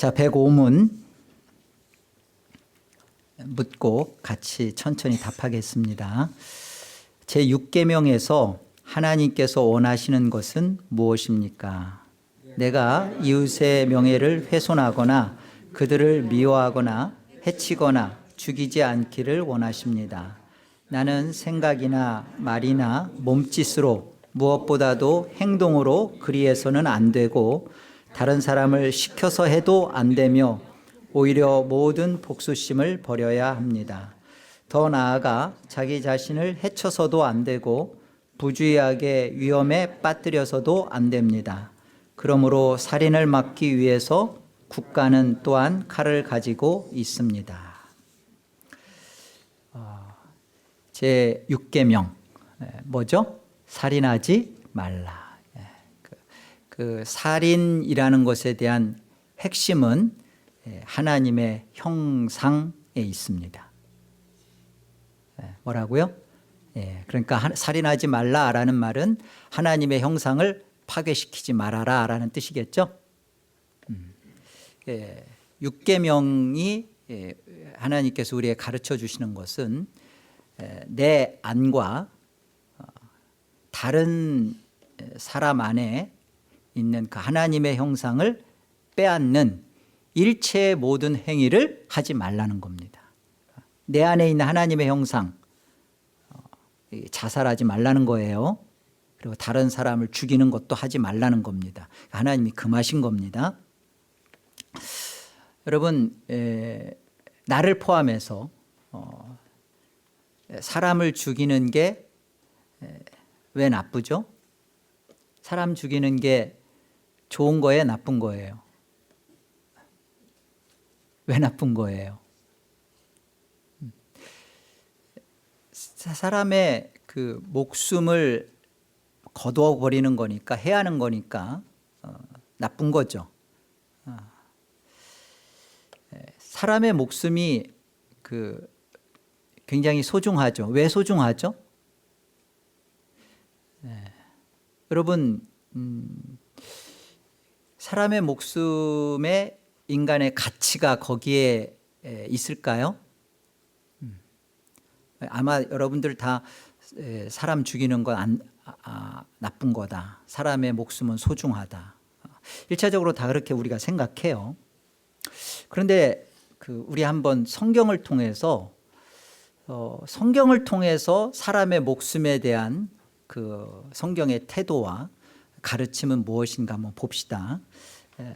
자, 105문 묻고 같이 천천히 답하겠습니다. 제6계명에서 하나님께서 원하시는 것은 무엇입니까? 내가 이웃의 명예를 훼손하거나 그들을 미워하거나 해치거나 죽이지 않기를 원하십니다. 나는 생각이나 말이나 몸짓으로 무엇보다도 행동으로 그리해서는 안 되고 다른 사람을 시켜서 해도 안 되며 오히려 모든 복수심을 버려야 합니다. 더 나아가 자기 자신을 해쳐서도 안 되고 부주의하게 위험에 빠뜨려서도 안 됩니다. 그러므로 살인을 막기 위해서 국가는 또한 칼을 가지고 있습니다. 제6계명 뭐죠? 살인하지 말라. 그 살인이라는 것에 대한 핵심은 하나님의 형상에 있습니다. 뭐라고요? 그러니까 살인하지 말라라는 말은 하나님의 형상을 파괴시키지 말아라 라는 뜻이겠죠. 6계명이 하나님께서 우리에게 가르쳐 주시는 것은 내 안과 다른 사람 안에 있는 그 하나님의 형상을 빼앗는 일체의 모든 행위를 하지 말라는 겁니다. 내 안에 있는 하나님의 형상, 자살하지 말라는 거예요. 그리고 다른 사람을 죽이는 것도 하지 말라는 겁니다. 하나님이 금하신 겁니다. 여러분, 나를 포함해서 사람을 죽이는 게 왜 나쁘죠? 사람 죽이는 게 좋은 거예요, 나쁜 거예요? 왜 나쁜 거예요? 사람의 그 목숨을 거두어 버리는 거니까, 해하는 거니까 나쁜 거죠. 사람의 목숨이 굉장히 소중하죠. 왜 소중하죠? 여러분, 사람의 목숨에 인간의 가치가 거기에 있을까요? 아마 여러분들 다 사람 죽이는 건 나쁜 거다. 사람의 목숨은 소중하다. 1차적으로 다 그렇게 우리가 생각해요. 그런데 우리 한번 성경을 통해서 사람의 목숨에 대한 그 성경의 태도와 가르침은 무엇인가 한번 봅시다.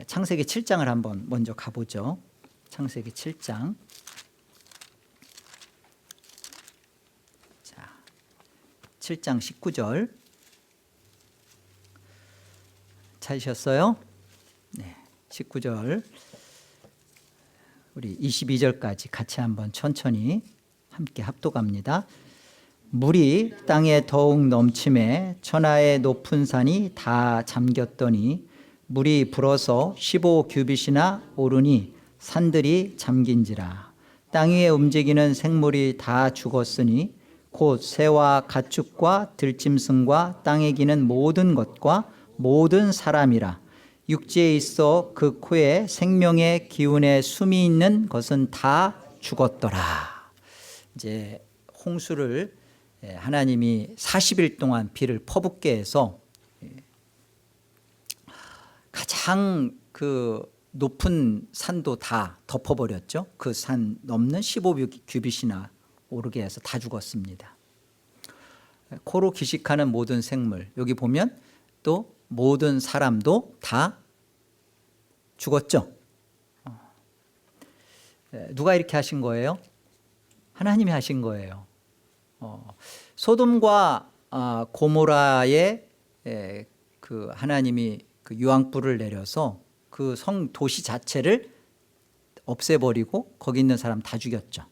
창세기 7장을 한번 먼저 가보죠. 창세기 7장. 자, 7장 19절. 찾으셨어요? 네, 19절. 우리 22절까지 같이 한번 천천히 함께 합독합니다. 물이 땅에 더욱 넘침에 천하의 높은 산이 다 잠겼더니 물이 불어서 15규빗이나 오르니 산들이 잠긴지라. 땅 위에 움직이는 생물이 다 죽었으니 곧 새와 가축과 들짐승과 땅에 기는 모든 것과 모든 사람이라. 육지에 있어 그 코에 생명의 기운에 숨이 있는 것은 다 죽었더라. 이제 홍수를 하나님이 40일 동안 비를 퍼붓게 해서 가장 그 높은 산도 다 덮어버렸죠. 그 산 넘는 15규빗이나 오르게 해서 다 죽었습니다. 코로 기식하는 모든 생물, 여기 보면 또 모든 사람도 다 죽었죠. 누가 이렇게 하신 거예요? 하나님이 하신 거예요. 소돔과 고모라에 그 하나님이 그 유황불을 내려서 그 도시 자체를 없애버리고 거기 있는 사람 다 죽였죠.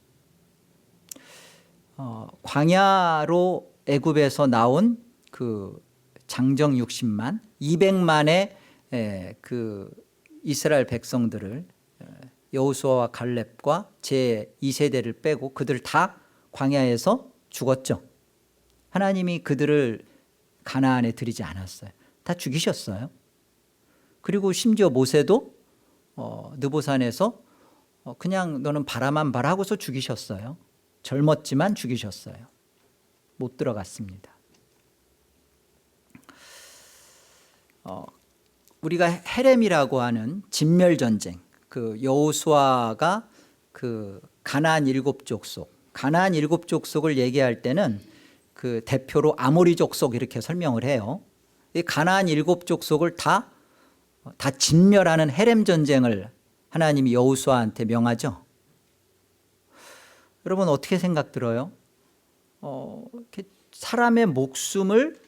광야로 애굽에서 나온 그 장정 60만 200만의 그 이스라엘 백성들을 여호수아와 갈렙과 제 2세대를 빼고 그들 다 광야에서 죽었죠. 하나님이 그들을 가나안에 들이지 않았어요. 다 죽이셨어요. 그리고 심지어 모세도 느보산에서 그냥 너는 바라만 봐라 하고서 죽이셨어요. 젊었지만 죽이셨어요. 못 들어갔습니다. 우리가 헤렘이라고 하는 진멸전쟁, 그 여호수아가 그 가나안 7족속, 가나안 7족속을 얘기할 때는 그 대표로 아모리 족속 이렇게 설명을 해요. 이 가나안 7족속을 다 진멸하는 헤렘 전쟁을 하나님이 여호수아한테 명하죠. 여러분 어떻게 생각 들어요? 사람의 목숨을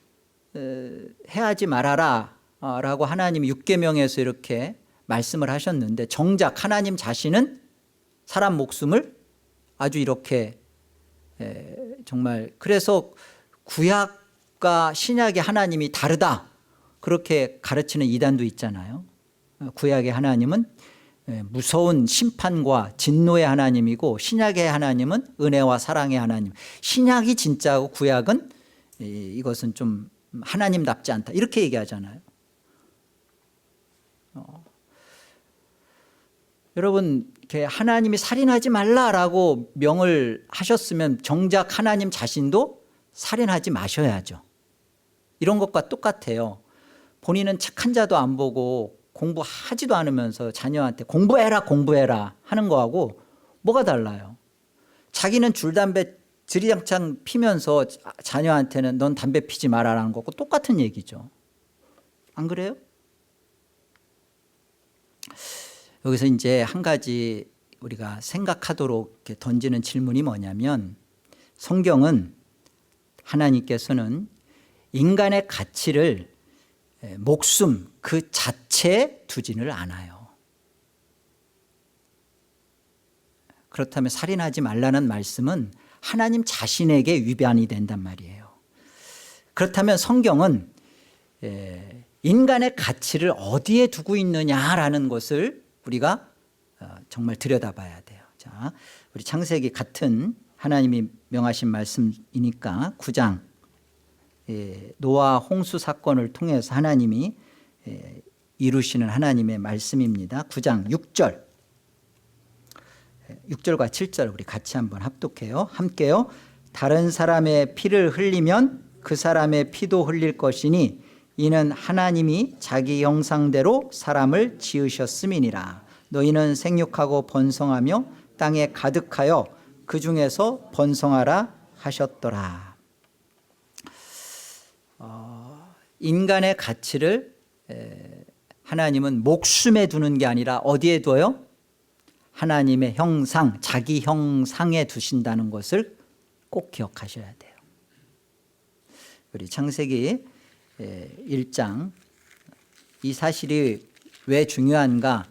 해하지 말아라 라고 하나님이 6계명에서 이렇게 말씀을 하셨는데, 정작 하나님 자신은 사람 목숨을 아주 이렇게 정말, 그래서 구약과 신약의 하나님이 다르다 그렇게 가르치는 이단도 있잖아요. 구약의 하나님은 무서운 심판과 진노의 하나님이고, 신약의 하나님은 은혜와 사랑의 하나님. 신약이 진짜고 구약은 이것은 좀 하나님답지 않다 이렇게 얘기하잖아요. 여러분, 하나님이 살인하지 말라라고 명을 하셨으면 정작 하나님 자신도 살인하지 마셔야죠. 이런 것과 똑같아요. 본인은 책 한 자도 안 보고 공부하지도 않으면서 자녀한테 공부해라 하는 거하고 뭐가 달라요? 자기는 줄담배 지리장창 피면서 자녀한테는 넌 담배 피지 말아라는 거고 똑같은 얘기죠. 안 그래요? 여기서 이제 한 가지 우리가 생각하도록 이렇게 던지는 질문이 뭐냐면, 성경은 하나님께서는 인간의 가치를 목숨 그 자체에 두지를 않아요. 그렇다면 살인하지 말라는 말씀은 하나님 자신에게 위반이 된단 말이에요. 그렇다면 성경은 인간의 가치를 어디에 두고 있느냐라는 것을 우리가 정말 들여다봐야 돼요. 자, 우리 창세기 같은 하나님이 명하신 말씀이니까 9장 노아 홍수 사건을 통해서 하나님이 이루시는 하나님의 말씀입니다. 9장 6절 6절과 7절 우리 같이 한번 합독해요. 함께요. 다른 사람의 피를 흘리면 그 사람의 피도 흘릴 것이니 이는 하나님이 자기 형상대로 사람을 지으셨음이니라. 너희는 생육하고 번성하며 땅에 가득하여 그 중에서 번성하라 하셨더라. 인간의 가치를 하나님은 목숨에 두는 게 아니라 어디에 둬요? 하나님의 형상, 자기 형상에 두신다는 것을 꼭 기억하셔야 돼요. 우리 창세기 1장, 이 사실이 왜 중요한가,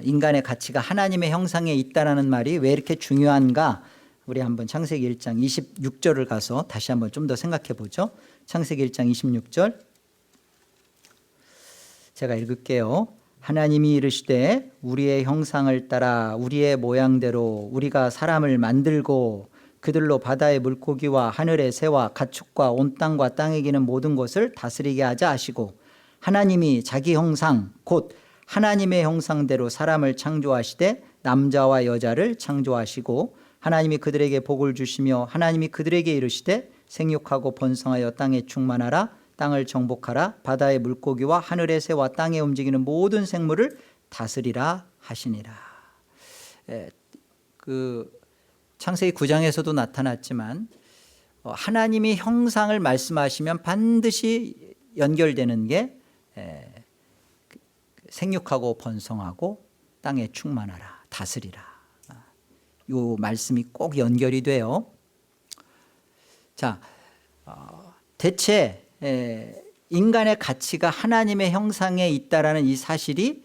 인간의 가치가 하나님의 형상에 있다는 말이 왜 이렇게 중요한가, 우리 한번 창세기 1장 26절을 가서 다시 한번 좀 더 생각해 보죠. 창세기 1장 26절 제가 읽을게요. 하나님이 이르시되 우리의 형상을 따라 우리의 모양대로 우리가 사람을 만들고 그들로 바다의 물고기와 하늘의 새와 가축과 온 땅과 땅에 기는 모든 것을 다스리게 하자 하시고, 하나님이 자기 형상 곧 하나님의 형상대로 사람을 창조하시되 남자와 여자를 창조하시고, 하나님이 그들에게 복을 주시며 하나님이 그들에게 이르시되 생육하고 번성하여 땅에 충만하라, 땅을 정복하라, 바다의 물고기와 하늘의 새와 땅에 움직이는 모든 생물을 다스리라 하시니라. 창세기 9장에서도 나타났지만 하나님이 형상을 말씀하시면 반드시 연결되는 게 생육하고 번성하고 땅에 충만하라, 다스리라. 이 말씀이 꼭 연결이 돼요. 자, 대체 인간의 가치가 하나님의 형상에 있다라는 이 사실이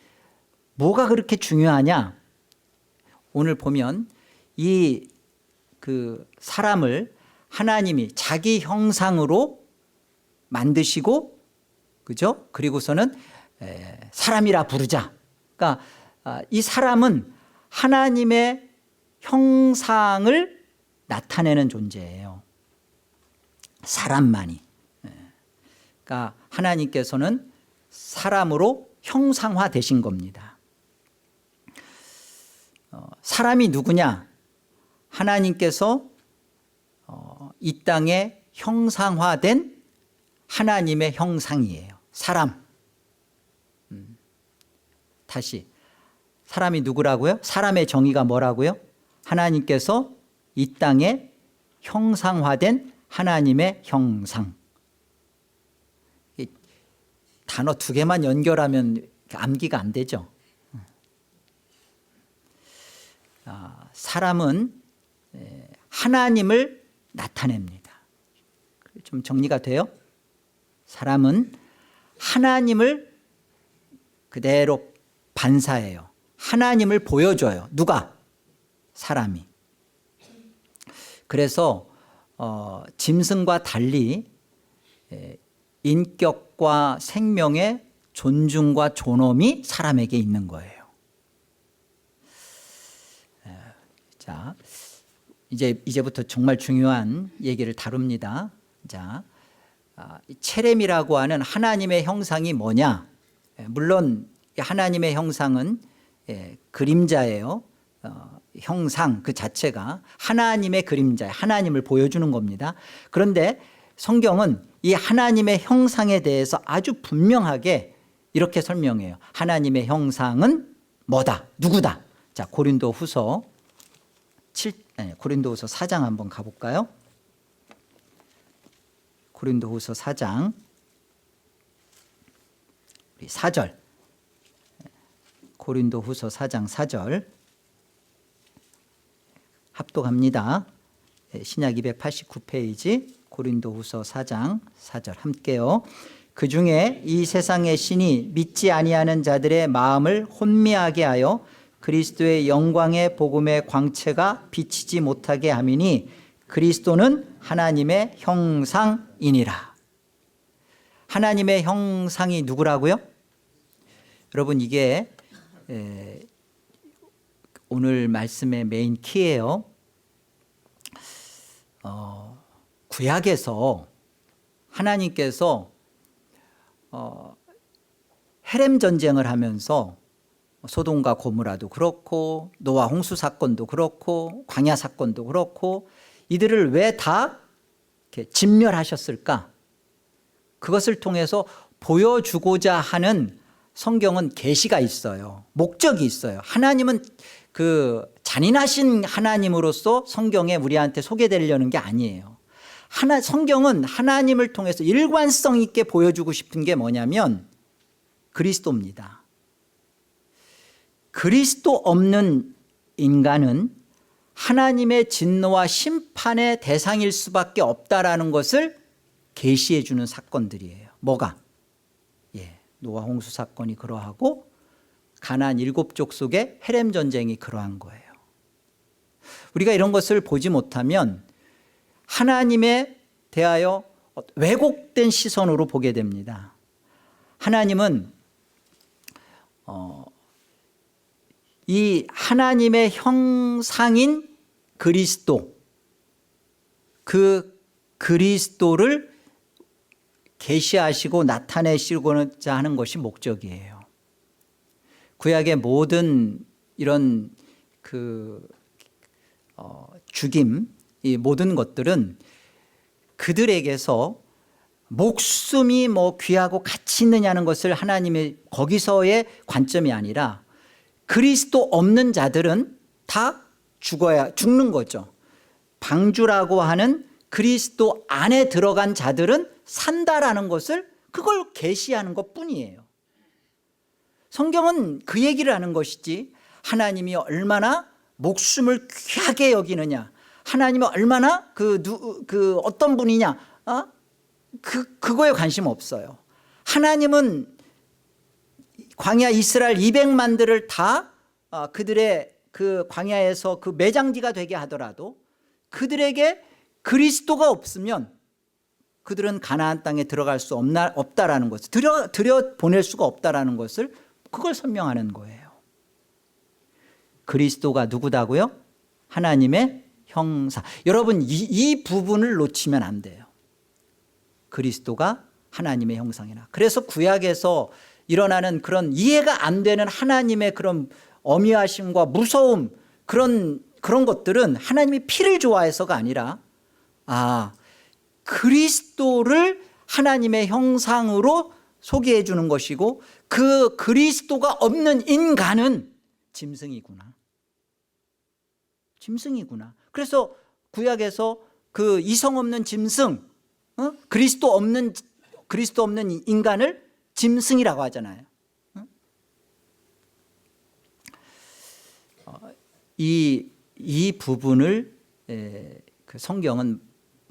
뭐가 그렇게 중요하냐? 오늘 보면 사람을 하나님이 자기 형상으로 만드시고, 그죠? 그리고서는 사람이라 부르자. 그러니까 이 사람은 하나님의 형상을 나타내는 존재예요. 사람만이. 그러니까 하나님께서는 사람으로 형상화 되신 겁니다. 사람이 누구냐? 하나님께서 이 땅에 형상화된 하나님의 형상이에요. 사람. 다시 사람이 누구라고요? 사람의 정의가 뭐라고요? 하나님께서 이 땅에 형상화된 하나님의 형상. 단어 두 개만 연결하면 암기가 안 되죠. 사람은 하나님을 나타냅니다. 좀 정리가 돼요? 사람은 하나님을 그대로 반사해요. 하나님을 보여줘요. 누가? 사람이. 그래서 짐승과 달리 인격과 생명의 존중과 존엄이 사람에게 있는 거예요. 자, 이제부터 정말 중요한 얘기를 다룹니다. 자, 체렘이라고 하는 하나님의 형상이 뭐냐? 물론 하나님의 형상은 그림자예요. 형상 그 자체가 하나님의 그림자예요. 하나님을 보여주는 겁니다. 그런데 성경은 이 하나님의 형상에 대해서 아주 분명하게 이렇게 설명해요. 하나님의 형상은 뭐다? 누구다? 자, 고린도후서 4장 한번 가볼까요? 고린도후서 4장 4절. 고린도후서 4장 4절 합독합니다. 신약 289페이지 고린도후서 4장 4절 함께요. 그중에 이 세상의 신이 믿지 아니하는 자들의 마음을 혼미하게 하여 그리스도의 영광의 복음의 광채가 비치지 못하게 함이니 그리스도는 하나님의 형상이니라. 하나님의 형상이 누구라고요? 여러분 이게 오늘 말씀의 메인 키예요. 구약에서 하나님께서 헤렘 전쟁을 하면서 소돔과 고모라도 그렇고 노아 홍수 사건도 그렇고 광야 사건도 그렇고 이들을 왜 다 진멸하셨을까? 그것을 통해서 보여주고자 하는 성경은 계시가 있어요. 목적이 있어요. 하나님은 그 잔인하신 하나님으로서 성경에 우리한테 소개되려는 게 아니에요. 성경은 하나님을 통해서 일관성 있게 보여주고 싶은 게 뭐냐면 그리스도입니다. 그리스도 없는 인간은 하나님의 진노와 심판의 대상일 수밖에 없다라는 것을 계시해 주는 사건들이에요. 뭐가? 노아 홍수 사건이 그러하고 가나안 7족속의 헤렘 전쟁이 그러한 거예요. 우리가 이런 것을 보지 못하면 하나님에 대하여 왜곡된 시선으로 보게 됩니다. 하나님은 이 하나님의 형상인 그리스도, 그 그리스도를 계시하시고 나타내시고자 하는 것이 목적이에요. 구약의 모든 이런 죽임, 이 모든 것들은 그들에게서 목숨이 뭐 귀하고 가치 있느냐는 것을 하나님의 거기서의 관점이 아니라 그리스도 없는 자들은 다 죽는 거죠. 방주라고 하는 그리스도 안에 들어간 자들은 산다라는 것을 그걸 계시하는 것뿐이에요. 성경은 그 얘기를 하는 것이지 하나님이 얼마나 목숨을 귀하게 여기느냐, 하나님이 얼마나 어떤 분이냐, 그거에 관심 없어요. 하나님은 광야 이스라엘 200만들을 다 그들의 그 광야에서 그 매장지가 되게 하더라도 그들에게 그리스도가 없으면 그들은 가나안 땅에 들어갈 수 없다라는 것을 들여 보낼 수가 없다라는 것을 그걸 설명하는 거예요. 그리스도가 누구다고요? 하나님의 형상. 여러분 이 부분을 놓치면 안 돼요. 그리스도가 하나님의 형상이라. 그래서 구약에서 일어나는 그런 이해가 안 되는 하나님의 그런 어미하심과 무서움, 그런 것들은 하나님이 피를 좋아해서가 아니라 그리스도를 하나님의 형상으로 소개해 주는 것이고, 그 그리스도가 없는 인간은 짐승이구나. 그래서 구약에서 그 이성 없는 짐승, 그리스도 없는 인간을 짐승이라고 하잖아요. 이 부분을 그 성경은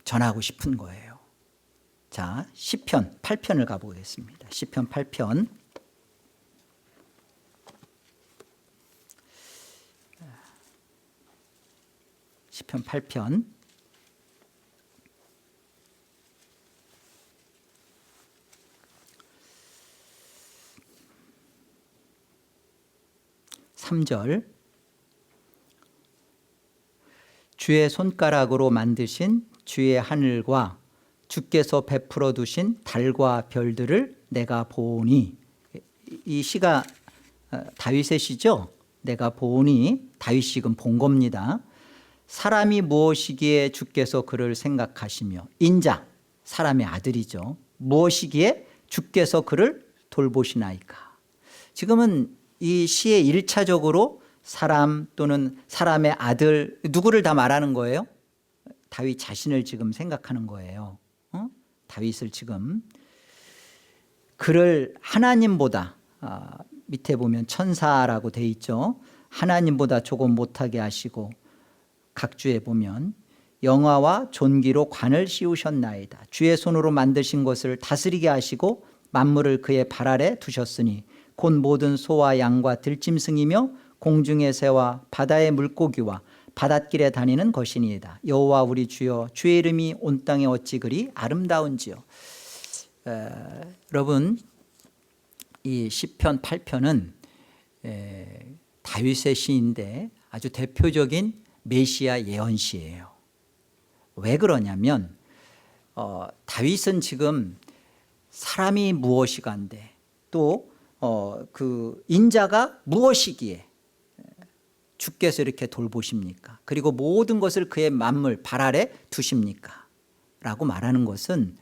전하고 싶은 거예요. 자, 시편 8편을 가보겠습니다. 시편 8편. 시편 8편. 3절. 주의 손가락으로 만드신 주의 하늘과 주께서 베풀어 두신 달과 별들을 내가 보니. 이 시가 다윗의 시죠. 내가 보니, 다윗이 지금 본 겁니다. 사람이 무엇이기에 주께서 그를 생각하시며. 인자, 사람의 아들이죠. 무엇이기에 주께서 그를 돌보시나이까. 지금은 이 시에 1차적으로 사람 또는 사람의 아들, 누구를 다 말하는 거예요? 다윗 자신을 지금 생각하는 거예요. 다윗을 지금. 그를 하나님보다, 밑에 보면 천사라고 돼 있죠. 하나님보다 조금 못하게 하시고, 각주에 보면 영화와 존귀로 관을 씌우셨나이다. 주의 손으로 만드신 것을 다스리게 하시고 만물을 그의 발 아래 두셨으니 곧 모든 소와 양과 들짐승이며 공중의 새와 바다의 물고기와 바닷길에 다니는 것이니이다. 여호와 우리 주여, 주의 이름이 온 땅에 어찌 그리 아름다운지요. 여러분, 이 시편 8편은 다윗의 시인데 아주 대표적인 메시아 예언시예요. 왜 그러냐면 다윗은 지금 사람이 무엇이간데, 또 그 인자가 무엇이기에 주께서 이렇게 돌보십니까? 그리고 모든 것을 그의 만물 발 아래 두십니까? 라고 말하는 것은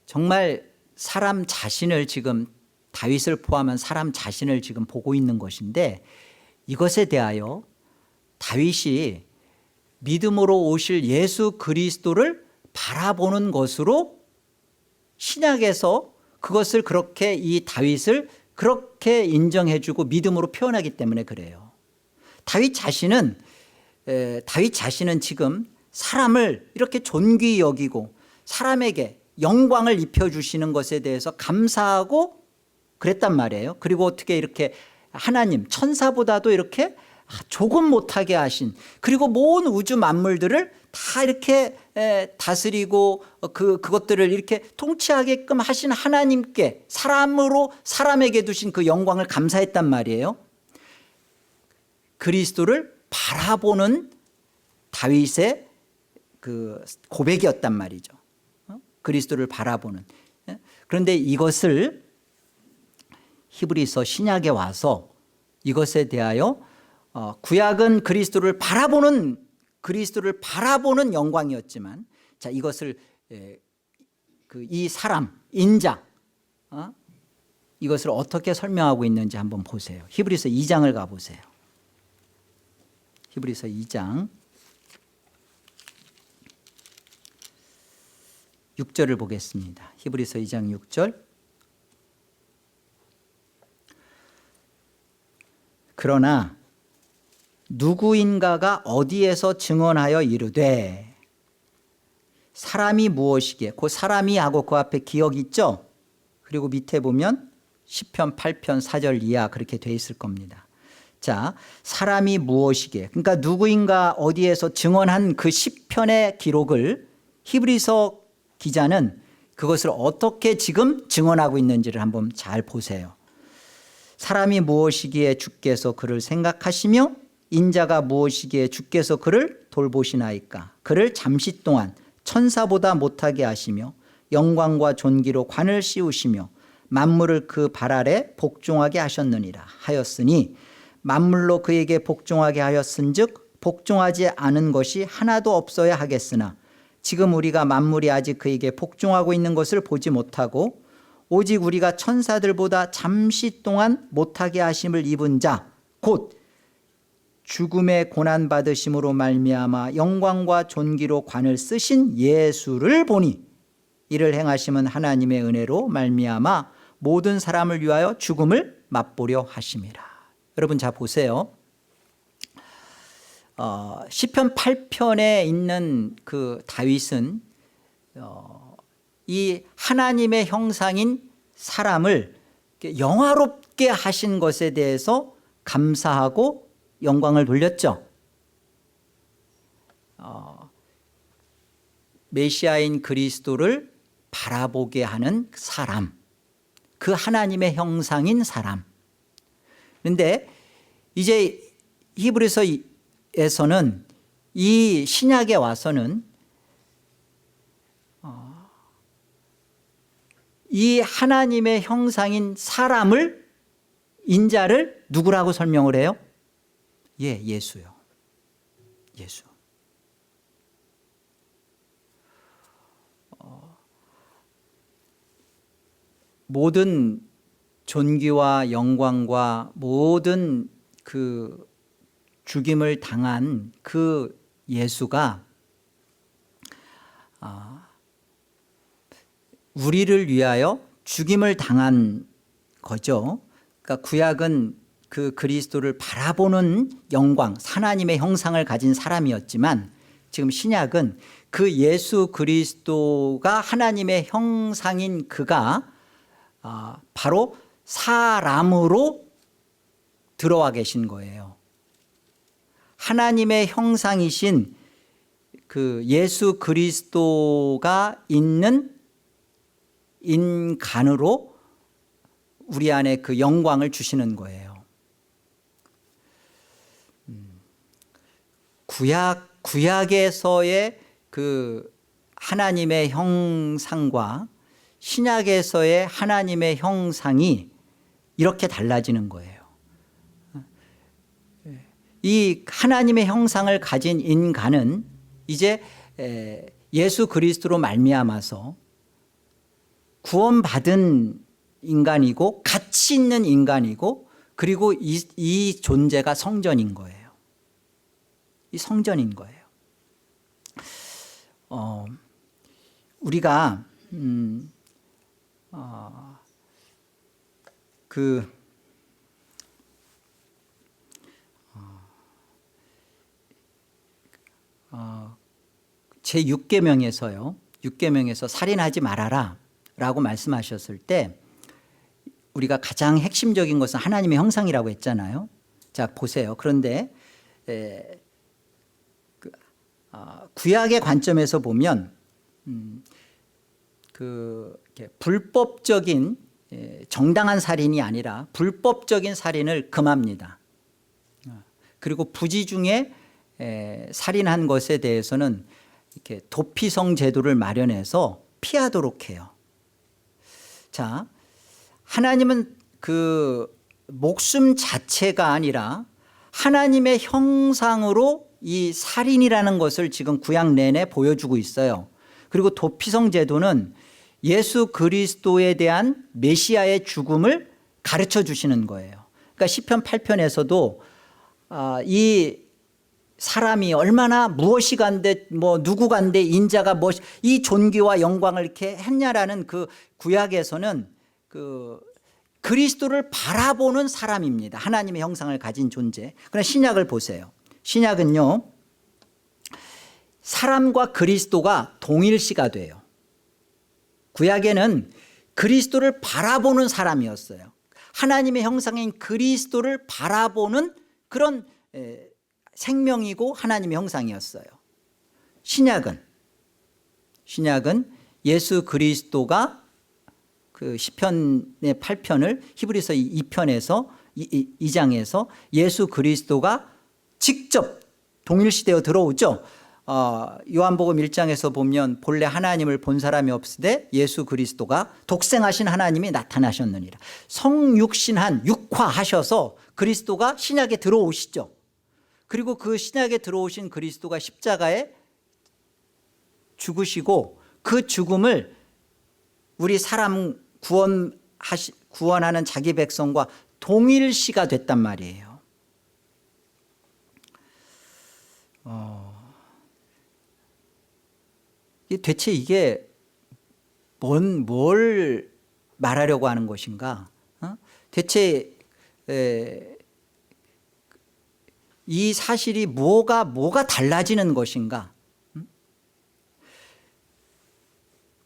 정말 사람 자신을, 지금 다윗을 포함한 사람 자신을 지금 보고 있는 것인데, 이것에 대하여 다윗이 믿음으로 오실 예수 그리스도를 바라보는 것으로 신약에서 그것을 그렇게, 이 다윗을 그렇게 인정해주고 믿음으로 표현하기 때문에 그래요. 다윗 자신은 지금 사람을 이렇게 존귀히 여기고 사람에게 영광을 입혀주시는 것에 대해서 감사하고 그랬단 말이에요. 그리고 어떻게 이렇게 하나님, 천사보다도 이렇게 조금 못하게 하신, 그리고 모든 우주 만물들을 다 이렇게 다스리고 그것들을 이렇게 통치하게끔 하신 하나님께 사람으로, 사람에게 두신 그 영광을 감사했단 말이에요. 그리스도를 바라보는 다윗의 그 고백이었단 말이죠. 그리스도를 바라보는. 그런데 이것을 히브리서 신약에 와서 이것에 대하여 구약은 그리스도를 바라보는 영광이었지만, 자, 이것을 이 사람, 인자, 이것을 어떻게 설명하고 있는지 한번 보세요. 히브리서 2장을 가보세요. 히브리서 2장 6절을 보겠습니다. 히브리서 2장 6절. 그러나 누구인가가 어디에서 증언하여 이르되, 사람이 무엇이기에, 그 사람이 하고 그 앞에 기억 있죠? 그리고 밑에 보면 시편 8편 4절 이하 그렇게 돼 있을 겁니다. 자, 사람이 무엇이기에, 그러니까 누구인가 어디에서 증언한 그 시편의 기록을 히브리서 기자는 그것을 어떻게 지금 증언하고 있는지를 한번 잘 보세요. 사람이 무엇이기에 주께서 그를 생각하시며 인자가 무엇이기에 주께서 그를 돌보시나이까. 그를 잠시 동안 천사보다 못하게 하시며 영광과 존귀로 관을 씌우시며 만물을 그 발 아래 복종하게 하셨느니라 하였으니, 만물로 그에게 복종하게 하였은즉 복종하지 않은 것이 하나도 없어야 하겠으나 지금 우리가 만물이 아직 그에게 복종하고 있는 것을 보지 못하고 오직 우리가 천사들보다 잠시 동안 못하게 하심을 입은 자 곧 죽음의 고난받으심으로 말미암아 영광과 존귀로 관을 쓰신 예수를 보니 이를 행하심은 하나님의 은혜로 말미암아 모든 사람을 위하여 죽음을 맛보려 하심이라. 여러분 자 보세요. 시편 8편에 있는 그 다윗은 이 하나님의 형상인 사람을 영화롭게 하신 것에 대해서 감사하고 영광을 돌렸죠. 메시아인 그리스도를 바라보게 하는 사람, 그 하나님의 형상인 사람. 그런데 이제 히브리서에서는 이 신약에 와서는 이 하나님의 형상인 사람을 인자를 누구라고 설명을 해요? 예수요. 예수. 모든 존귀와 영광과 모든 그 죽임을 당한 그 예수가 우리를 위하여 죽임을 당한 거죠. 그러니까 구약은 그 그리스도를 바라보는 영광, 하나님의 형상을 가진 사람이었지만 지금 신약은 그 예수 그리스도가 하나님의 형상인 그가 바로 사람으로 들어와 계신 거예요. 하나님의 형상이신 그 예수 그리스도가 있는 인간으로 우리 안에 그 영광을 주시는 거예요. 구약에서의 그 하나님의 형상과 신약에서의 하나님의 형상이 이렇게 달라지는 거예요. 이 하나님의 형상을 가진 인간은 이제 예수 그리스도로 말미암아서 구원받은 인간이고 가치 있는 인간이고 그리고 이 존재가 성전인 거예요. 이 성전인 거예요. 우리가 제 6계명에서요. 6계명에서 살인하지 말아라 라고 말씀하셨을 때 우리가 가장 핵심적인 것은 하나님의 형상이라고 했잖아요. 자 보세요. 그런데 구약의 관점에서 보면 불법적인 정당한 살인이 아니라 불법적인 살인을 금합니다. 그리고 부지 중에 살인한 것에 대해서는 이렇게 도피성 제도를 마련해서 피하도록 해요. 자, 하나님은 그 목숨 자체가 아니라 하나님의 형상으로 이 살인이라는 것을 지금 구약 내내 보여주고 있어요. 그리고 도피성 제도는 예수 그리스도에 대한 메시아의 죽음을 가르쳐 주시는 거예요. 그러니까 시편 8편에서도 이 사람이 얼마나 무엇이 간데 뭐 누구 간데 인자가 이 존귀와 영광을 이렇게 했냐라는 그 구약에서는 그 그리스도를 바라보는 사람입니다. 하나님의 형상을 가진 존재. 그러나 신약을 보세요. 신약은요 사람과 그리스도가 동일시가 돼요. 구약에는 그리스도를 바라보는 사람이었어요. 하나님의 형상인 그리스도를 바라보는 그런 생명이고 하나님의 형상이었어요. 신약은 예수 그리스도가 그 시편의 8편을 히브리서 2편에서 2장에서 예수 그리스도가 직접 동일시되어 들어오죠. 요한복음 1장에서 보면 본래 하나님을 본 사람이 없으되 예수 그리스도가 독생하신 하나님이 나타나셨느니라. 성육신한 육화하셔서 그리스도가 신약에 들어오시죠. 그리고 그 신약에 들어오신 그리스도가 십자가에 죽으시고 그 죽음을 우리 사람 구원하는 자기 백성과 동일시가 됐단 말이에요. 대체 이게 뭘 말하려고 하는 것인가? 대체 이 사실이 뭐가 달라지는 것인가?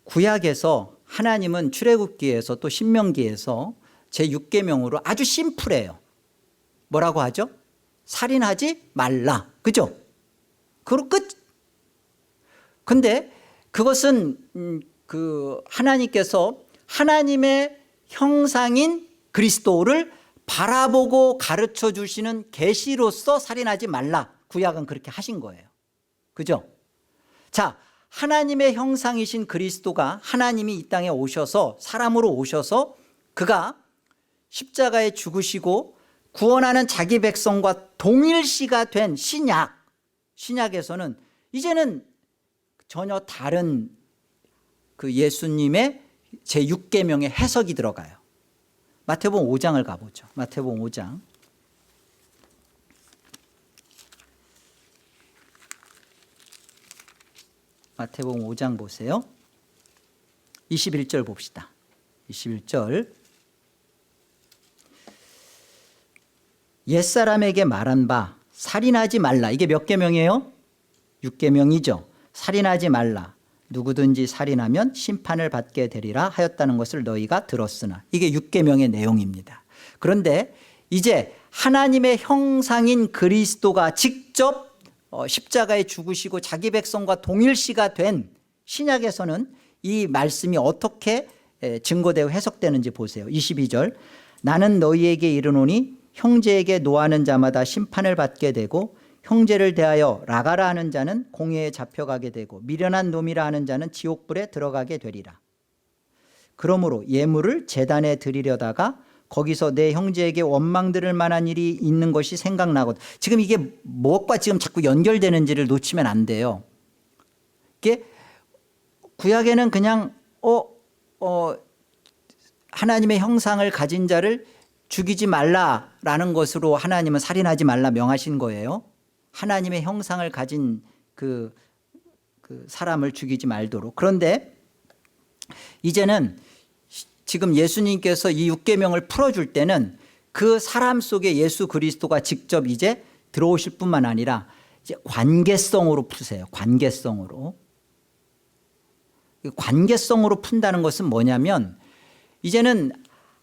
구약에서 하나님은 출애굽기에서 또 신명기에서 제6계명으로 아주 심플해요. 뭐라고 하죠? 살인하지 말라. 그죠? 그리고 끝. 근데 그것은 하나님께서 하나님의 형상인 그리스도를 바라보고 가르쳐 주시는 계시로서 살인하지 말라. 구약은 그렇게 하신 거예요. 그죠? 자, 하나님의 형상이신 그리스도가 하나님이 이 땅에 오셔서 사람으로 오셔서 그가 십자가에 죽으시고 구원하는 자기 백성과 동일시가 된 신약에서는 이제는 전혀 다른 그 예수님의 제6계명의 해석이 들어가요. 마태복음 5장을 가보죠. 마태복음 5장. 마태복음 5장 보세요. 21절 봅시다. 21절. 옛사람에게 말한 바 살인하지 말라. 이게 몇 계명이에요? 6계명이죠. 살인하지 말라. 누구든지 살인하면 심판을 받게 되리라 하였다는 것을 너희가 들었으나. 이게 6계명의 내용입니다. 그런데 이제 하나님의 형상인 그리스도가 직접 십자가에 죽으시고 자기 백성과 동일시가 된 신약에서는 이 말씀이 어떻게 증거되고 해석되는지 보세요. 22절. 나는 너희에게 이르노니 형제에게 노하는 자마다 심판을 받게 되고 형제를 대하여 라가라 하는 자는 공회에 잡혀가게 되고 미련한 놈이라 하는 자는 지옥불에 들어가게 되리라. 그러므로 예물을 제단에 드리려다가 거기서 내 형제에게 원망 들을 만한 일이 있는 것이 생각나거든. 지금 이게 무엇과 지금 자꾸 연결되는지를 놓치면 안 돼요. 이게 구약에는 그냥 하나님의 형상을 가진 자를 죽이지 말라라는 것으로 하나님은 살인하지 말라 명하신 거예요. 하나님의 형상을 가진 그 사람을 죽이지 말도록. 그런데 이제는 지금 예수님께서 이 6계명을 풀어줄 때는 그 사람 속에 예수 그리스도가 직접 이제 들어오실 뿐만 아니라 이제 관계성으로 푸세요. 관계성으로. 관계성으로 푼다는 것은 뭐냐면 이제는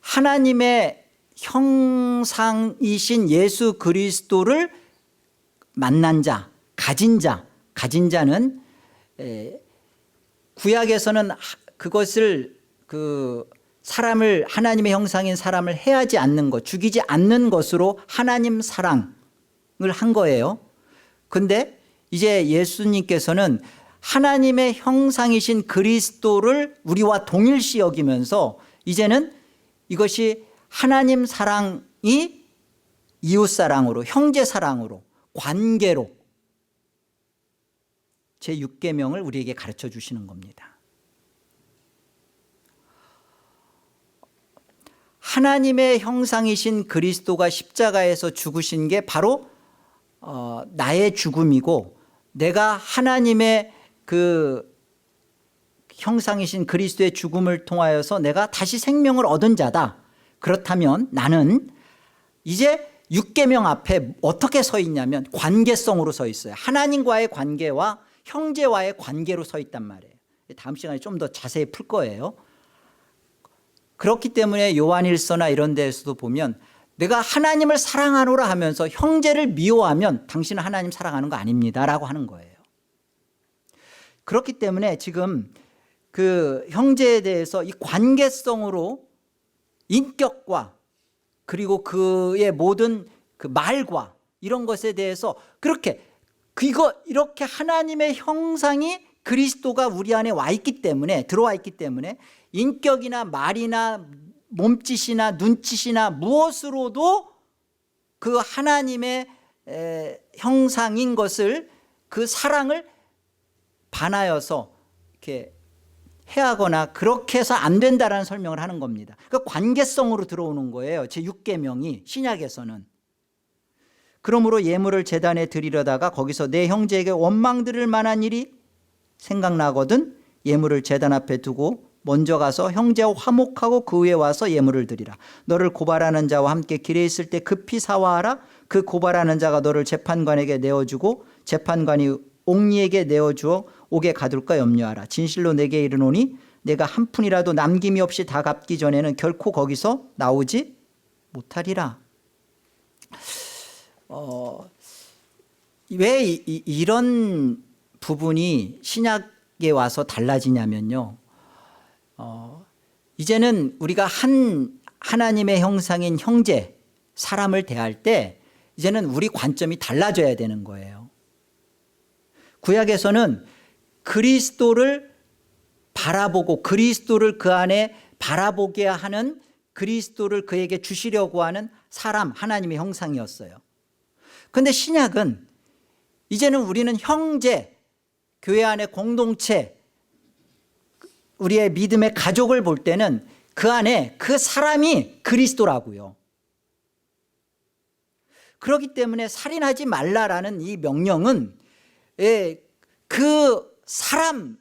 하나님의 형상이신 예수 그리스도를 만난 자, 가진 자는 구약에서는 그것을 사람을 하나님의 형상인 사람을 해하지 않는 것, 죽이지 않는 것으로 하나님 사랑을 한 거예요. 그런데 이제 예수님께서는 하나님의 형상이신 그리스도를 우리와 동일시 여기면서 이제는 이것이 하나님 사랑이 이웃 사랑으로, 형제 사랑으로, 관계로 제6계명을 우리에게 가르쳐 주시는 겁니다. 하나님의 형상이신 그리스도가 십자가에서 죽으신 게 바로 나의 죽음이고 내가 하나님의 그 형상이신 그리스도의 죽음을 통하여서 내가 다시 생명을 얻은 자다. 그렇다면 나는 이제 6계명 앞에 어떻게 서 있냐면 관계성으로 서 있어요. 하나님과의 관계와 형제와의 관계로 서 있단 말이에요. 다음 시간에 좀 더 자세히 풀 거예요. 그렇기 때문에 요한일서나 이런 데에서도 보면 내가 하나님을 사랑하노라 하면서 형제를 미워하면 당신은 하나님 사랑하는 거 아닙니다 라고 하는 거예요. 그렇기 때문에 지금 그 형제에 대해서 이 관계성으로 인격과 그리고 그의 모든 그 말과 이런 것에 대해서 그렇게 이렇게 하나님의 형상이 그리스도가 우리 안에 와 있기 때문에, 들어와 있기 때문에 인격이나 말이나 몸짓이나 눈짓이나 무엇으로도 그 하나님의 형상인 것을, 그 사랑을 반하여서 이렇게 해하거나 그렇게 해서 안 된다라는 설명을 하는 겁니다. 그러니까 관계성으로 들어오는 거예요. 제6계명이 신약에서는. 그러므로 예물을 제단에 드리려다가 거기서 내 형제에게 원망 들을 만한 일이 생각나거든 예물을 제단 앞에 두고 먼저 가서 형제와 화목하고 그 후에 와서 예물을 드리라. 너를 고발하는 자와 함께 길에 있을 때 급히 사화하라. 그 고발하는 자가 너를 재판관에게 내어주고 재판관이 옥리에게 내어주어 옥에 가둘까 염려하라. 진실로 내게 이르노니 내가 한 푼이라도 남김이 없이 다 갚기 전에는 결코 거기서 나오지 못하리라. 왜 이런 부분이 신약에 와서 달라지냐면요, 이제는 우리가 하나님의 형상인 형제, 사람을 대할 때 이제는 우리 관점이 달라져야 되는 거예요. 구약에서는 그리스도를 바라보고 그리스도를 그 안에 바라보게 하는, 그리스도를 그에게 주시려고 하는 사람, 하나님의 형상이었어요. 그런데 신약은 이제는 우리는 형제, 교회 안의 공동체, 우리의 믿음의 가족을 볼 때는 그 안에 그 사람이 그리스도라고요. 그렇기 때문에 살인하지 말라라는 이 명령은 그 사람에게서,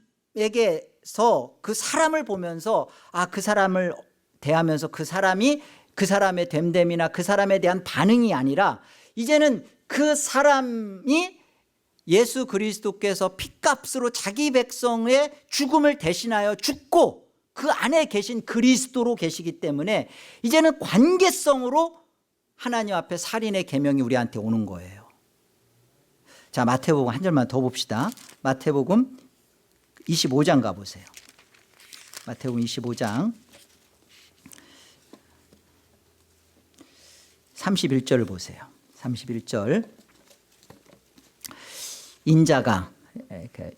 그 사람을 보면서 그 사람을 대하면서 그 사람의 됨됨이나 그 사람에 대한 반응이 아니라 이제는 그 사람이 예수 그리스도께서 핏값으로 자기 백성의 죽음을 대신하여 죽고 그 안에 계신 그리스도로 계시기 때문에 이제는 관계성으로 하나님 앞에 살인의 계명이 우리한테 오는 거예요. 자, 마태복음 한 절만 더 봅시다. 마태복음 25장 가보세요. 마태복음 25장 31절을 보세요. 31절. 인자가,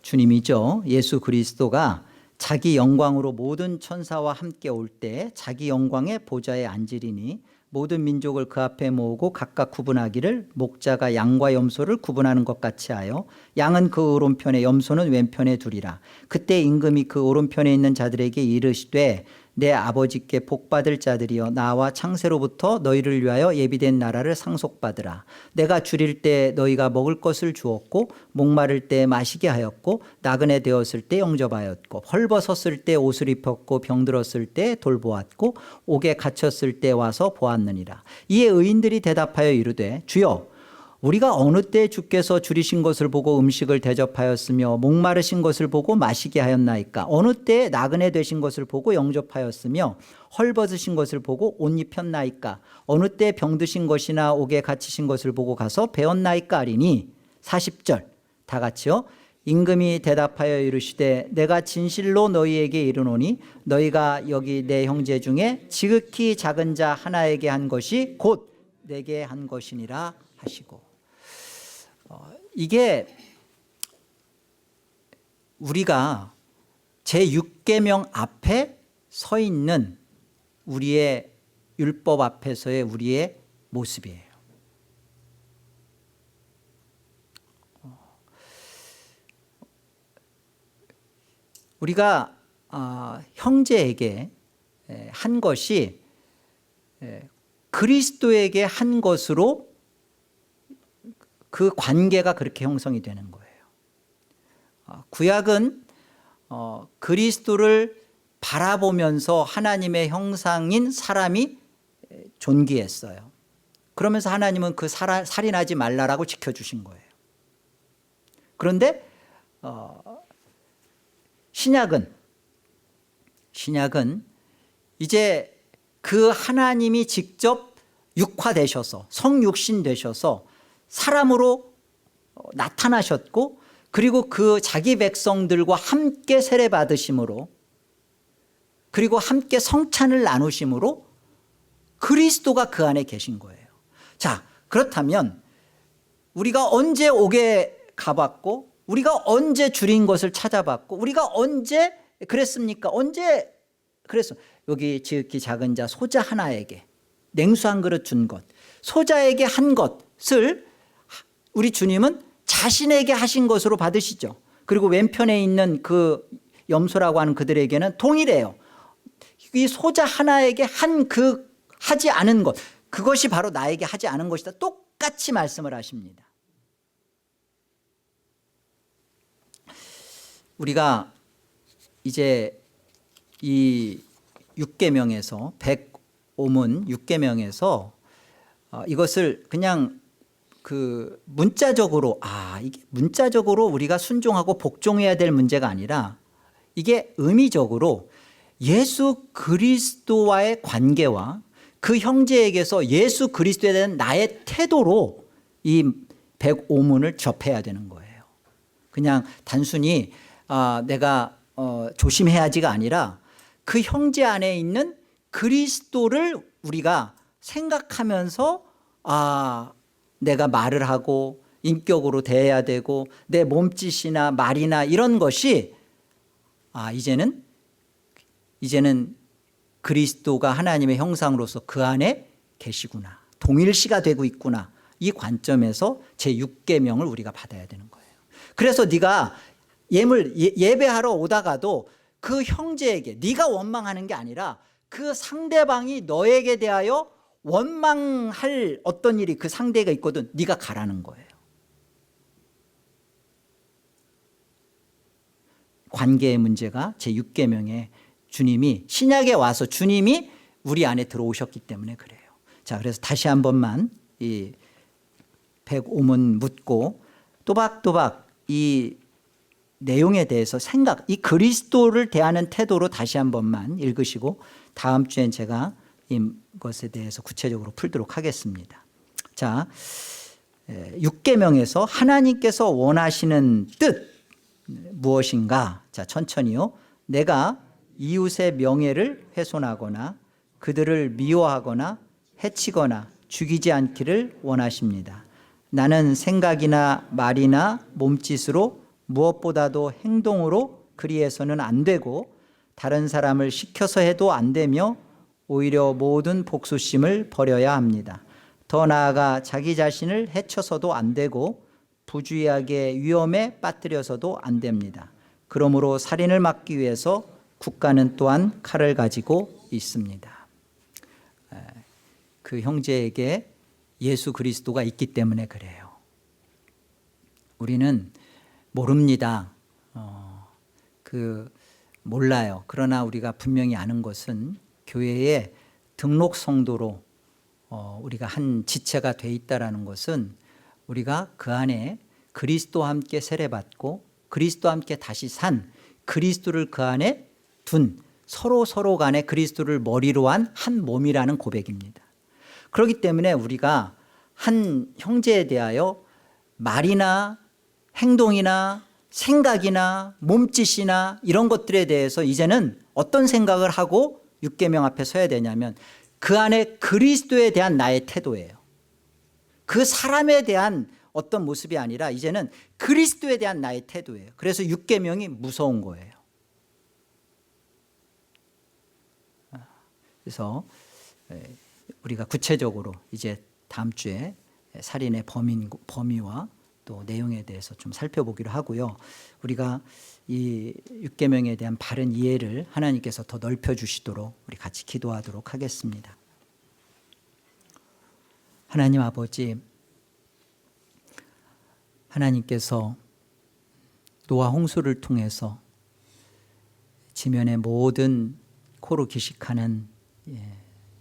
주님이죠, 예수 그리스도가 자기 영광으로 모든 천사와 함께 올 때 자기 영광의 보좌에 앉으리니 모든 민족을 그 앞에 모으고 각각 구분하기를 목자가 양과 염소를 구분하는 것 같이 하여 양은 그 오른편에 염소는 왼편에 두리라. 그때 임금이 그 오른편에 있는 자들에게 이르시되 내 아버지께 복받을 자들이여 나와 창세로부터 너희를 위하여 예비된 나라를 상속받으라. 내가 줄일 때 너희가 먹을 것을 주었고 목마를 때 마시게 하였고 나그네 되었을 때 영접하였고 헐벗었을 때 옷을 입혔고 병들었을 때 돌보았고 옥에 갇혔을 때 와서 보았느니라. 이에 의인들이 대답하여 이르되 주여 우리가 어느 때 주께서 줄이신 것을 보고 음식을 대접하였으며 목마르신 것을 보고 마시게 하였나이까? 어느 때 나그네 되신 것을 보고 영접하였으며 헐벗으신 것을 보고 옷 입혔나이까? 어느 때 병드신 것이나 옥에 갇히신 것을 보고 가서 배웠나이까? 하리니 40절 다 같이요. 임금이 대답하여 이르시되 내가 진실로 너희에게 이르노니 너희가 여기 내 형제 중에 지극히 작은 자 하나에게 한 것이 곧 내게 한 것이니라 하시고, 이게 우리가 제6계명 앞에 서 있는 우리의 율법 앞에서의 우리의 모습이에요. 우리가 형제에게 한 것이 그리스도에게 한 것으로 그 관계가 그렇게 형성이 되는 거예요. 구약은 그리스도를 바라보면서 하나님의 형상인 사람이 존귀했어요. 그러면서 하나님은 그 살인하지 말라라고 지켜주신 거예요. 그런데 신약은 이제 그 하나님이 직접 육화되셔서 성육신 되셔서 사람으로 나타나셨고, 그리고 그 자기 백성들과 함께 세례 받으심으로, 그리고 함께 성찬을 나누심으로 그리스도가 그 안에 계신 거예요. 자, 그렇다면 우리가 언제 옥에 가봤고 우리가 언제 줄인 것을 찾아봤고 우리가 언제 그랬습니까? 언제 그랬어? 여기 지극히 작은 자 소자 하나에게 냉수 한 그릇 준 것, 소자에게 한 것을 우리 주님은 자신에게 하신 것으로 받으시죠. 그리고 왼편에 있는 그 염소라고 하는 그들에게는 동일해요. 이 소자 하나에게 하지 않은 것, 그것이 바로 나에게 하지 않은 것이다. 똑같이 말씀을 하십니다. 우리가 이제 이 6계명에서 105문 6계명에서 이것을 그냥 그 문자적으로 이게 문자적으로 우리가 순종하고 복종해야 될 문제가 아니라 이게 의미적으로 예수 그리스도와의 관계와 그 형제에게서 예수 그리스도에 대한 나의 태도로 이 105문을 접해야 되는 거예요. 그냥 단순히 내가 조심해야지가 아니라 그 형제 안에 있는 그리스도를 우리가 생각하면서 내가 말을 하고 인격으로 대해야 되고 내 몸짓이나 말이나 이런 것이 이제는 그리스도가 하나님의 형상으로서 그 안에 계시구나, 동일시가 되고 있구나, 이 관점에서 제6계명을 우리가 받아야 되는 거예요. 그래서 네가 예배하러 오다가도 그 형제에게 네가 원망하는 게 아니라 그 상대방이 너에게 대하여 원망할 어떤 일이 그 상대가 있거든, 네가 가라는 거예요. 관계의 문제가 제6계명에 주님이 신약에 와서 주님이 우리 안에 들어오셨기 때문에 그래요. 자, 그래서 다시 한 번만 이 105문 묻고 또박또박 이 내용에 대해서 이 그리스도를 대하는 태도로 다시 한 번만 읽으시고 다음 주엔 제가 이것에 대해서 구체적으로 풀도록 하겠습니다. 자, 6계명에서 하나님께서 원하시는 뜻 무엇인가? 자, 천천히요. 내가 이웃의 명예를 훼손하거나 그들을 미워하거나 해치거나 죽이지 않기를 원하십니다. 나는 생각이나 말이나 몸짓으로 무엇보다도 행동으로 그리해서는 안 되고 다른 사람을 시켜서 해도 안 되며 오히려 모든 복수심을 버려야 합니다. 더 나아가 자기 자신을 해쳐서도 안 되고 부주의하게 위험에 빠뜨려서도 안 됩니다. 그러므로 살인을 막기 위해서 국가는 또한 칼을 가지고 있습니다. 그 형제에게 예수 그리스도가 있기 때문에 그래요. 우리는 모릅니다. 몰라요. 그러나 우리가 분명히 아는 것은 교회의 등록 성도로 우리가 한 지체가 돼 있다라는 것은 우리가 그 안에 그리스도와 함께 세례받고 그리스도와 함께 다시 산 그리스도를 그 안에 둔 서로 간에 그리스도를 머리로 한 한 몸이라는 고백입니다. 그렇기 때문에 우리가 한 형제에 대하여 말이나 행동이나 생각이나 몸짓이나 이런 것들에 대해서 이제는 어떤 생각을 하고 6계명 앞에 서야 되냐면 그 안에 그리스도에 대한 나의 태도예요. 그 사람에 대한 어떤 모습이 아니라 이제는 그리스도에 대한 나의 태도예요. 그래서 6계명이 무서운 거예요. 그래서 우리가 구체적으로 이제 다음 주에 살인의 범위와 또 내용에 대해서 좀 살펴보기로 하고요. 우리가 이 6계명에 대한 바른 이해를 하나님께서 더 넓혀주시도록 우리 같이 기도하도록 하겠습니다. 하나님 아버지, 하나님께서 노아 홍수를 통해서 지면의 모든 코로 기식하는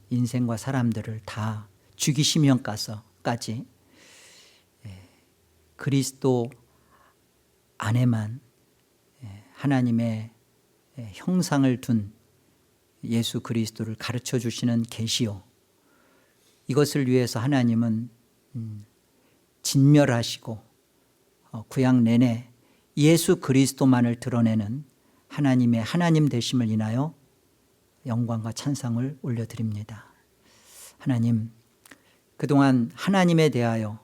인생과 사람들을 다 죽이시면까지 그리스도 안에만 하나님의 형상을 둔 예수 그리스도를 가르쳐 주시는 계시요, 이것을 위해서 하나님은 진멸하시고 구약 내내 예수 그리스도만을 드러내는 하나님의 하나님 되심을 인하여 영광과 찬상을 올려드립니다. 하나님, 그동안 하나님에 대하여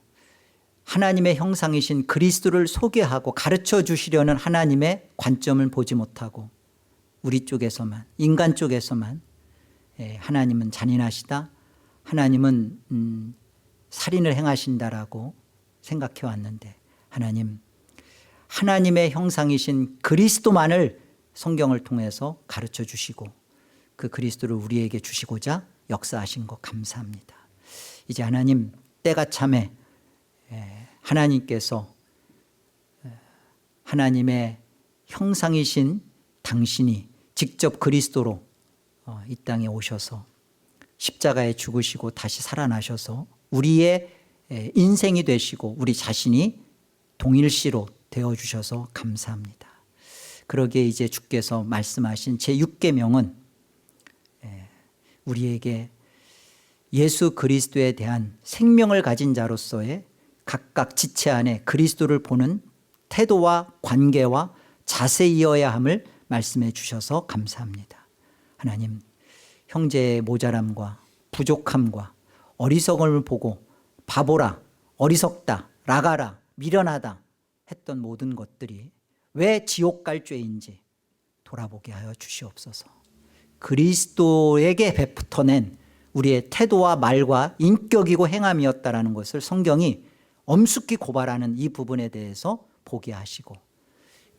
하나님의 형상이신 그리스도를 소개하고 가르쳐 주시려는 하나님의 관점을 보지 못하고 우리 쪽에서만, 인간 쪽에서만 하나님은 잔인하시다, 하나님은 살인을 행하신다라고 생각해 왔는데, 하나님의 형상이신 그리스도만을 성경을 통해서 가르쳐 주시고 그 그리스도를 우리에게 주시고자 역사하신 것 감사합니다. 이제 하나님, 때가 참에 하나님께서 하나님의 형상이신 당신이 직접 그리스도로 이 땅에 오셔서 십자가에 죽으시고 다시 살아나셔서 우리의 인생이 되시고 우리 자신이 동일시로 되어주셔서 감사합니다. 그러기에 이제 주께서 말씀하신 제6계명은 우리에게 예수 그리스도에 대한 생명을 가진 자로서의 각각 지체 안에 그리스도를 보는 태도와 관계와 자세이어야 함을 말씀해 주셔서 감사합니다. 하나님, 형제의 모자람과 부족함과 어리석음을 보고 바보라, 어리석다, 나가라, 미련하다 했던 모든 것들이 왜 지옥 갈 죄인지 돌아보게 하여 주시옵소서. 그리스도에게 베푸터낸 우리의 태도와 말과 인격이고 행함이었다라는 것을 성경이 엄숙히 고발하는 이 부분에 대해서 보게 하시고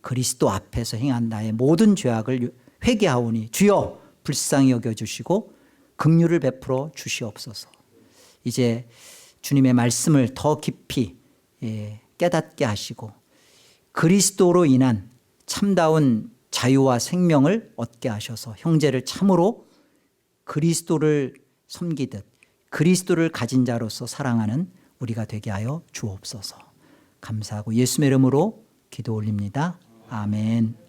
그리스도 앞에서 행한 나의 모든 죄악을 회개하오니 주여 불쌍히 여겨주시고 긍휼을 베풀어 주시옵소서. 이제 주님의 말씀을 더 깊이 깨닫게 하시고 그리스도로 인한 참다운 자유와 생명을 얻게 하셔서 형제를 참으로 그리스도를 섬기듯 그리스도를 가진 자로서 사랑하는 우리가 되게 하여 주옵소서. 감사하고 예수의 이름으로 기도 올립니다. 아멘.